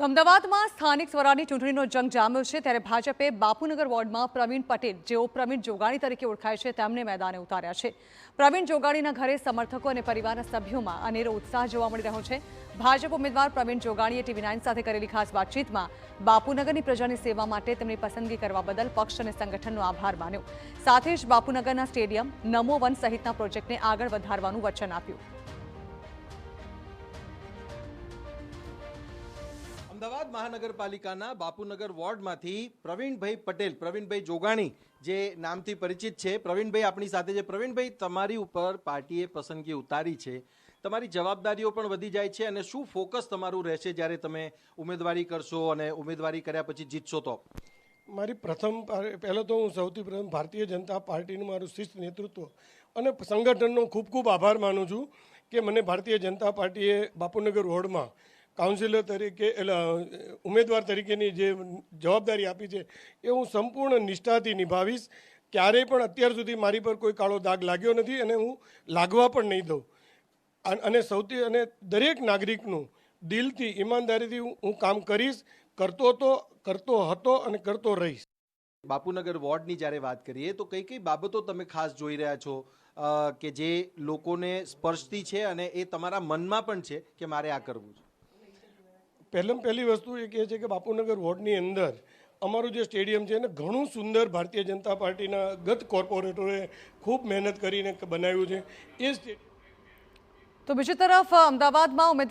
તો અમદાવાદમાં સ્થાનિક સ્વરાજની ચૂંટણીનો જંગ જામ્યો છે ત્યારે ભાજપે બાપુનગર વોર્ડમાં પ્રવીણ પટેલ જેઓ પ્રવીણ જોગાણી તરીકે ઓળખાય છે તેમને મેદાને ઉતાર્યા છે। પ્રવીણ જોગાણીના ઘરે સમર્થકો અને પરિવારના સભ્યોમાં અનેરો ઉત્સાહ જોવા મળી રહ્યો છે। ભાજપ ઉમેદવાર પ્રવીણ જોગાણીએ TV9 સાથે કરેલી ખાસ વાતચીતમાં બાપુનગરની પ્રજાની સેવા માટે તેમની પસંદગી કરવા બદલ પક્ષ અને સંગઠનનો આભાર માન્યો। સાથે જ બાપુનગરના સ્ટેડિયમ નમો વન સહિતના પ્રોજેક્ટને આગળ વધારવાનું વચન આપ્યું। અમદાવાદ મહાનગરપાલિકાના બાપુનગર વોર્ડમાંથી પ્રવીણભાઈ પટેલ, પ્રવીણભાઈ જોગાણી જે નામથી પરિચિત છે, પ્રવીણભાઈ આપણી સાથે છે। પ્રવીણભાઈ, તમારી ઉપર પાર્ટીએ પસંદગી ઉતારી છે, તમારી જવાબદારીઓ પણ વધી જાય છે અને શું ફોકસ તમારું રહેશે જ્યારે તમે ઉમેદવારી કરશો અને ઉમેદવારી કર્યા પછી જીતશો તો? મારી પહેલો તો હું સૌથી પ્રથમ ભારતીય જનતા પાર્ટીનું મારું શિસ્ત નેતૃત્વ અને સંગઠનનો ખૂબ ખૂબ આભાર માનું છું કે મને ભારતીય જનતા પાર્ટીએ બાપુનગર વોર્ડમાં કાઉન્સિલર તરીકે ઉમેદવાર તરીકેની જે જવાબદારી આપી છે એ હું સંપૂર્ણ નિષ્ઠાથી નિભાવીશ। ક્યારેય પણ અત્યાર સુધી મારી પર કોઈ કાળો દાગ લાગ્યો નથી અને હું લાગવા પણ નહીં દઉં। અને દરેક નાગરિકનું દિલથી ઈમાનદારીથી હું કામ કરીશ, કરતો હતો અને કરતો રહીશ। બાપુનગર વોર્ડની જ્યારે વાત કરીએ તો કઈ કઈ બાબતો તમે ખાસ જોઈ રહ્યા છો કે જે લોકોને સ્પર્શતી છે અને એ તમારા મનમાં પણ છે કે મારે આ કરવું છે? પહેલી વસ્તુ એ કહે છે કે બાપુનગર વોર્ડની અંદર અમારું જે સ્ટેડિયમ છે એને ઘણું સુંદર ભારતીય જનતા પાર્ટીના ગત કોર્પોરેટરોએ ખૂબ મહેનત કરીને બનાવ્યું છે। એ તો બીજી તરફ અમદાવાદમાં ઉમેદવાર